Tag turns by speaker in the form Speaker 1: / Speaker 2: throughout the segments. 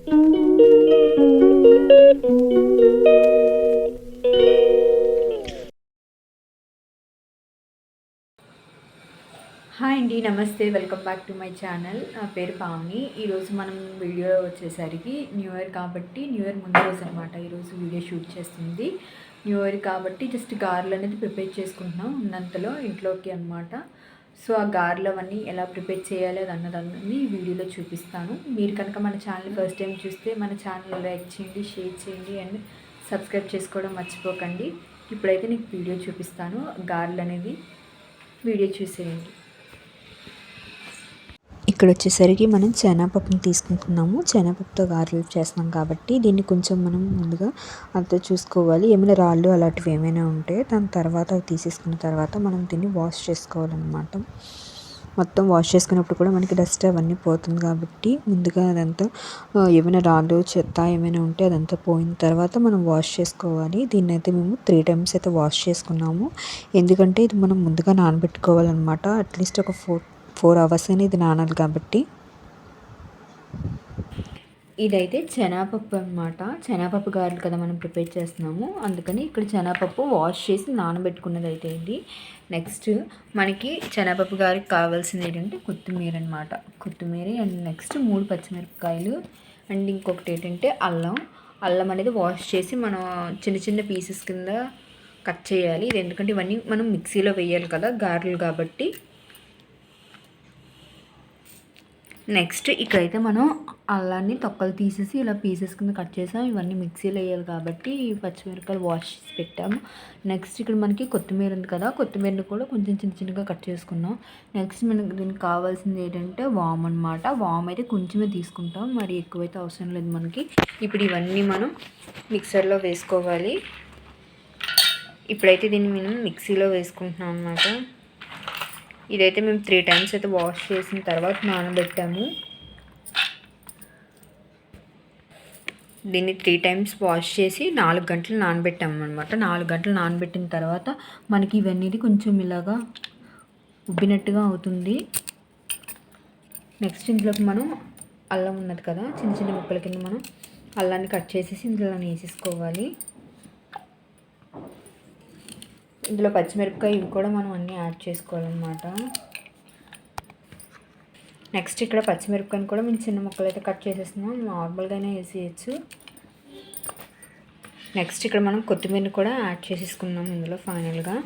Speaker 1: Hi అండి, నమస్తే. Welcome back to my channel. నా పేరు పావని. ఈరోజు మనం వీడియో వచ్చేసరికి న్యూ ఇయర్ కాబట్టి న్యూ ఇయర్ ముందు రోజు అనమాట ఈరోజు వీడియో షూట్ చేస్తుంది. న్యూ ఇయర్ కాబట్టి జస్ట్ గారెలు అనేది ప్రిపేర్ చేసుకుంటున్నాం ఉన్నంతలో ఇంట్లోకి అనమాట. సో ఆ గారెలు అవన్నీ ఎలా ప్రిపేర్ చేయాలి అది అన్నదాన్ని ఈ వీడియోలో చూపిస్తాను. మీరు కనుక మన ఛానల్ ఫస్ట్ టైం చూస్తే మన ఛానల్ లైక్ చేయండి, షేర్ చేయండి అండ్ సబ్స్క్రైబ్ చేసుకోవడం మర్చిపోకండి. ఇప్పుడైతే నీకు వీడియో చూపిస్తాను. గారెలు అనేది వీడియో చూసేయండి.
Speaker 2: ఇక్కడ వచ్చేసరికి మనం శనగపప్పుని తీసుకుంటున్నాము. శనగపప్పుతో గారెలు చేస్తున్నాం కాబట్టి దీన్ని కొంచెం మనం ముందుగా అంతా చూసుకోవాలి. ఏమైనా రాళ్ళు అలాంటివి ఏమైనా ఉంటే దాని తర్వాత అవి తీసేసుకున్న తర్వాత మనం దీన్ని వాష్ చేసుకోవాలన్నమాట. మొత్తం వాష్ చేసుకున్నప్పుడు కూడా మనకి డస్ట్ అవన్నీ పోతుంది కాబట్టి ముందుగా అదంతా ఏమైనా రాళ్ళు చెత్త ఏమైనా ఉంటే అదంతా పోయిన తర్వాత మనం వాష్ చేసుకోవాలి. దీన్ని అయితే మేము 3 times అయితే వాష్ చేసుకున్నాము. ఎందుకంటే ఇది మనం ముందుగా నానబెట్టుకోవాలన్నమాట. అట్లీస్ట్ ఒక 4 hours అని ఇది నానాలి కాబట్టి.
Speaker 1: ఇదైతే శనగపప్పు అనమాట. శనగపప్పు గారెలు కదా మనం ప్రిపేర్ చేస్తున్నాము, అందుకని ఇక్కడ శనగపప్పు వాష్ చేసి నానబెట్టుకున్నది అయితే ఇది. నెక్స్ట్ మనకి శనగపప్పు గారికి కావాల్సింది ఏంటంటే కొత్తిమీర అనమాట. కొత్తిమీర అండ్ నెక్స్ట్ 3 పచ్చిమిరపకాయలు అండ్ ఇంకొకటి ఏంటంటే అల్లం అనేది వాష్ చేసి మనం చిన్న చిన్న పీసెస్ కింద కట్ చేయాలి. ఇది ఎందుకంటే ఇవన్నీ మనం మిక్సీలో వేయాలి కదా గారెలు కాబట్టి. నెక్స్ట్ ఇక్కడైతే మనం అల్లాన్ని తొక్కలు తీసేసి ఇలా పీసెస్ కింద కట్ చేసాం. ఇవన్నీ మిక్సీలో వేయాలి కాబట్టి పచ్చిమిరపకాయలు వాష్ చేసి పెట్టాము. నెక్స్ట్ ఇక్కడ మనకి కొత్తిమీర ఉంది కదా, కొత్తిమీరని కూడా కొంచెం చిన్న చిన్నగా కట్ చేసుకున్నాం. నెక్స్ట్ మనకి దీనికి కావాల్సింది ఏంటంటే వామ్ అనమాట. వామ్ అయితే కొంచెమే తీసుకుంటాం, మరి ఎక్కువైతే అవసరం లేదు మనకి. ఇప్పుడు ఇవన్నీ మనం మిక్సర్లో వేసుకోవాలి. ఇప్పుడైతే దీన్ని మనం మిక్సీలో వేసుకుంటున్నాం అన్నమాట. ఇదైతే మేము 3 times అయితే వాష్ చేసిన తర్వాత నానబెట్టాము. దీన్ని 3 times వాష్ చేసి 4 గంటలు నానబెట్టాము అనమాట. 4 గంటలు నానబెట్టిన తర్వాత మనకి ఇవన్నీ కొంచెం ఇలాగా ఉబ్బినట్టుగా అవుతుంది. నెక్స్ట్ ఇందులోకి మనం అల్లం ఉన్నది కదా, చిన్న చిన్న ముక్కల కింద మనం అల్లాన్ని కట్ చేసేసి ఇందులో వేసేసుకోవాలి. ఇందులో పచ్చిమిరపకాయ ఇవి కూడా మనం అన్నీ యాడ్ చేసుకోవాలన్నమాట. నెక్స్ట్ ఇక్కడ పచ్చిమిరపకాయని కూడా మేము చిన్న ముక్కలు అయితే కట్ చేసేస్తున్నాం, నార్మల్గానే వేసేయచ్చు. నెక్స్ట్ ఇక్కడ మనం కొత్తిమీరని కూడా యాడ్ చేసేసుకున్నాం ఇందులో ఫైనల్గా.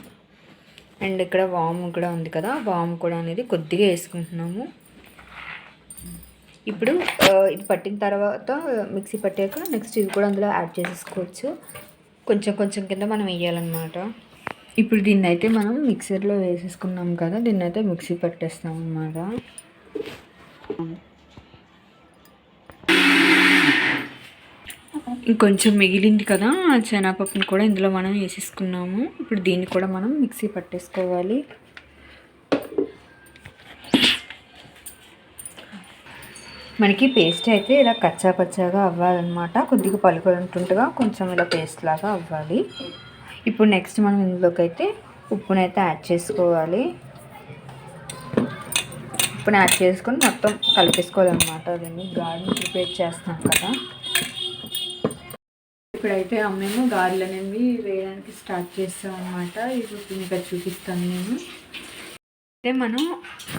Speaker 1: అండ్ ఇక్కడ వాము కూడా ఉంది కదా, వాము కూడా అనేది కొద్దిగా వేసుకుంటున్నాము. ఇప్పుడు ఇది పట్టిన తర్వాత మిక్సీ పట్టాక నెక్స్ట్ ఇది కూడా అందులో యాడ్ చేసేసుకోవచ్చు. కొంచెం కొంచెం కింద మనం వేయాలన్నమాట. ఇప్పుడు దీన్ని అయితే మనం మిక్సర్లో వేసేసుకున్నాం కదా, దీన్ని అయితే మిక్సీ పట్టేస్తాం అన్నమాట. ఇంకొంచెం మిగిలింది కదా శనగపప్పుని కూడా ఇందులో మనం వేసేసుకున్నాము. ఇప్పుడు దీన్ని కూడా మనం మిక్సీ పట్టేసుకోవాలి. మనకి పేస్ట్ అయితే ఇలా కచ్చా పచ్చాగా అవ్వాలన్నమాట. కొద్దిగా పలుకుంటుండగా కొంచెం ఇలా పేస్ట్ లాగా అవ్వాలి. ఇప్పుడు నెక్స్ట్ మనం ఇందులోకి అయితే ఉప్పునైతే యాడ్ చేసుకోవాలి. ఉప్పుని యాడ్ చేసుకొని మొత్తం కలిపేసుకోవాలన్నమాట. అదండి గారెలు ప్రిపేర్ చేస్తాం కదా. ఇప్పుడైతే మేము గారెలు అనేవి వేయడానికి స్టార్ట్ చేస్తాం అన్నమాట. ఇప్పుడు ఇంకా చూపిస్తాను నేను. అయితే మనం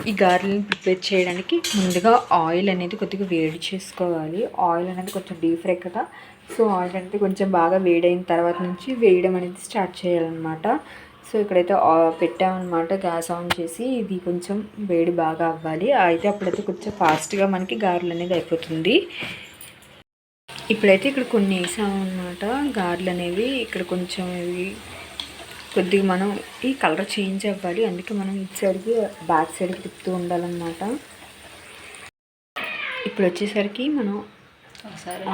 Speaker 1: ఈ గారెలను ప్రిపేర్ చేయడానికి ముందుగా ఆయిల్ అనేది కొద్దిగా వేడి చేసుకోవాలి. ఆయిల్ అనేది కొంచెం డీప్ ఫ్రై కదా, సో ఆయిల్ అనేది కొంచెం బాగా వేడైన తర్వాత నుంచి వేయడం అనేది స్టార్ట్ చేయాలన్నమాట. సో ఇక్కడైతే పెట్టామన్నమాట, గ్యాస్ ఆన్ చేసి. ఇది కొంచెం వేడి బాగా అవ్వాలి. అయితే అప్పుడైతే కొంచెం ఫాస్ట్గా మనకి గారెలు అనేది అయిపోతుంది. ఇప్పుడైతే ఇక్కడ కొన్ని వేసామన్నమాట గారెలు అనేవి. ఇక్కడ కొంచెం ఇవి కొద్దిగా మనం ఈ కలర్ చేంజ్ అవ్వాలి, అందుకే మనం ఇటు సైడ్కి బ్యాక్ సైడ్కి తిప్పుతూ ఉండాలన్నమాట. ఇప్పుడు వచ్చేసరికి మనం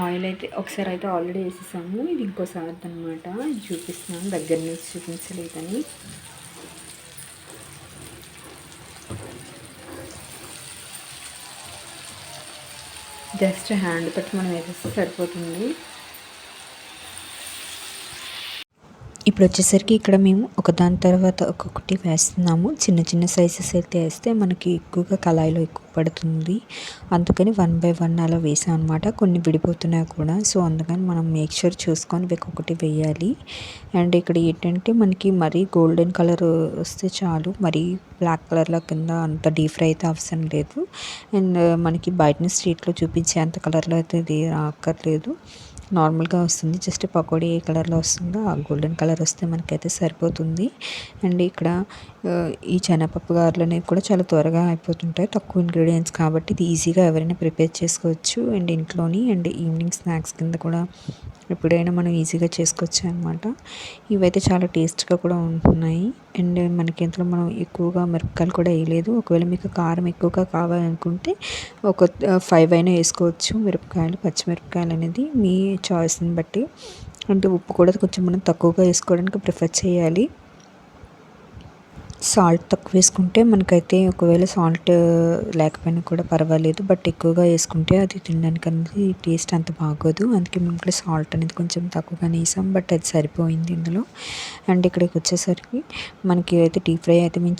Speaker 1: ఆయిల్ అయితే ఒకసారి అయితే ఆల్రెడీ వేసేసాము, ఇది ఇంకోసారి అనమాట. ఇది చూపిస్తున్నాను, దగ్గర నుంచి చూపించలేదని. జస్ట్ హ్యాండ్ తోటి మనం వేసేస్తే సరిపోతుంది.
Speaker 2: ఇప్పుడు వచ్చేసరికి ఇక్కడ మేము ఒకదాని తర్వాత ఒక్కొక్కటి వేస్తున్నాము. చిన్న చిన్న సైజెస్ అయితే వేస్తే మనకి ఎక్కువగా కళాయిలో ఎక్కువ పడుతుంది. అందుకని 1 బై 1 అలా వేసాం అనమాట. కొన్ని విడిపోతున్నాయి కూడా. సో అందుకని మనం మేక్ ష్యూర్ చూసుకొని ఒక్కొక్కటి వేయాలి. అండ్ ఇక్కడ ఏంటంటే మనకి మరీ గోల్డెన్ కలర్ వస్తే చాలు, మరీ బ్లాక్ కలర్లో కింద అంత డీప్ ఫ్రై అయితే అవసరం లేదు. అండ్ మనకి బయట స్ట్రీట్లో చూపించే అంత కలర్లో అయితే ఇది రాక్కర్లేదు, నార్మల్గా వస్తుంది. జస్ట్ పకోడీ ఏ కలర్లో వస్తుందో ఆ గోల్డెన్ కలర్ వస్తే మనకైతే సరిపోతుంది. అండ్ ఇక్కడ ఈ శనగపప్పు గారెలు అనేవి కూడా చాలా త్వరగా అయిపోతుంటాయి, తక్కువ ఇంగ్రీడియంట్స్ కాబట్టి ఇది ఈజీగా ఎవరైనా ప్రిపేర్ చేసుకోవచ్చు. అండ్ ఇంట్లోని అండ్ ఈవినింగ్ స్నాక్స్ కింద కూడా ఎప్పుడైనా మనం ఈజీగా చేసుకోవచ్చు అనమాట. ఇవైతే చాలా టేస్ట్గా కూడా ఉంటున్నాయి. అండ్ మనకి ఇంట్లో మనం ఎక్కువగా మిరపకాయలు కూడా వేయలేదు. ఒకవేళ మీకు కారం ఎక్కువగా కావాలనుకుంటే ఒక 5 అయినా వేసుకోవచ్చు మిరపకాయలు, పచ్చిమిరపకాయలు అనేది మీ చాయిస్ని బట్టి. అంటే ఉప్పు కూడా కొంచెం మనం తక్కువగా వేసుకోవడానికి ప్రిఫర్ చేయాలి. సాల్ట్ తక్కువ వేసుకుంటే మనకైతే ఒకవేళ సాల్ట్ లేకపోయినా కూడా పర్వాలేదు, బట్ ఎక్కువగా వేసుకుంటే అది తినడానికి అనేది టేస్ట్ అంత బాగోదు. అందుకే మేము ఇక్కడ సాల్ట్ అనేది కొంచెం తక్కువగానే వేసాం, బట్ అది సరిపోయింది ఇందులో. అండ్ ఇక్కడికి వచ్చేసరికి మనకి అయితే డీప్ ఫ్రై అయితే మేము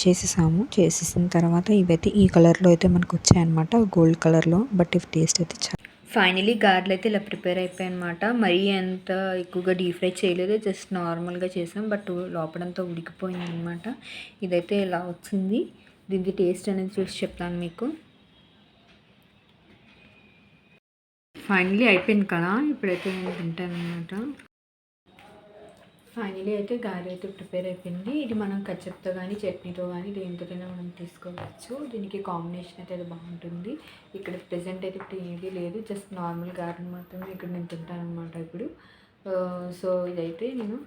Speaker 2: చేసేసిన తర్వాత ఇవైతే ఈ కలర్లో అయితే మనకు వచ్చాయన్నమాట, గోల్డ్ కలర్లో. బట్ ఇవి టేస్ట్ అయితే
Speaker 1: ఫైనలీ గారెలు అయితే ఇలా ప్రిపేర్ అయిపోయాయి అనమాట. మరీ అంత ఎక్కువగా డీప్ ఫ్రై చేయలేదు, జస్ట్ నార్మల్గా చేసాం. బట్ లోపలంతా ఉడికిపోయింది అనమాట. ఇదైతే ఇలా వచ్చింది. దీనికి టేస్ట్ అనేది చూసి చెప్తాను మీకు. ఫైనలీ అయిపోయింది కదా, ఇప్పుడైతే నేను తింటాను అనమాట. ఫైనలీ అయితే గారె అయితే ప్రిపేర్ అయిపోయింది. ఇది మనం కచ్చప్తో కానీ చట్నీతో కానీ దేనితోనైనా మనం తీసుకోవచ్చు. దీనికి కాంబినేషన్ అయితే అది బాగుంటుంది. ఇక్కడ ప్రెజెంట్ అయితే ఇప్పుడు ఏది లేదు, జస్ట్ నార్మల్ గారెని మాత్రమే ఇక్కడ నేను తింటాను అనమాట ఇప్పుడు. సో ఇదైతే నేను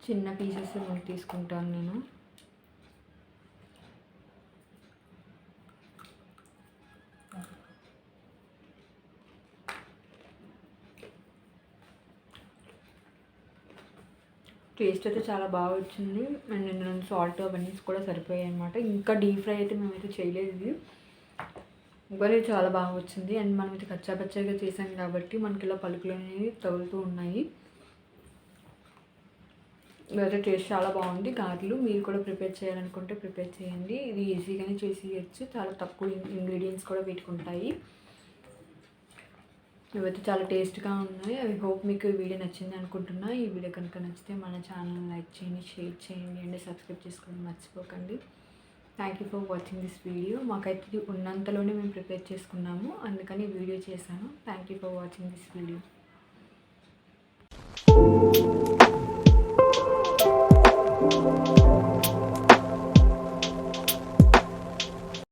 Speaker 1: చిన్న పీసెస్ తీసుకుంటాను నేను. టేస్ట్ అయితే చాలా బాగా వచ్చింది. అండ్ ఇందులో సాల్ట్ అవన్నీ కూడా సరిపోయాయి అనమాట. ఇంకా డీప్ ఫ్రై అయితే మేమైతే చేయలేదు. ఇది ఇంకా చాలా బాగా వచ్చింది. అండ్ మనం అయితే కచ్చాపచ్చాగా చేసాం కాబట్టి మనకి ఇలా పలుకులు అనేవి తగులుతూ ఉన్నాయి. ఇదైతే టేస్ట్ చాలా బాగుంది. గారెలు మీరు కూడా ప్రిపేర్ చేయాలనుకుంటే ప్రిపేర్ చేయండి. ఇది ఈజీగానే చేసేయచ్చు, చాలా తక్కువ ఇంగ్రీడియంట్స్ కూడా పెట్టుకుంటాయి. ఇవైతే చాలా టేస్ట్గా ఉన్నాయి. ఐ హోప్ మీకు ఈ వీడియో నచ్చింది అనుకుంటున్నా. ఈ వీడియో కనుక నచ్చితే మన ఛానల్ లైక్ చేయండి, షేర్ చేయండి అండ్ సబ్స్క్రైబ్ చేసుకోండి మర్చిపోకండి. Thank you for watching this video. మాకైతే ఇది ఉన్నంతలోనే మేము ప్రిపేర్ చేసుకున్నాము, అందుకని వీడియో చేశాను. Thank you for watching this video.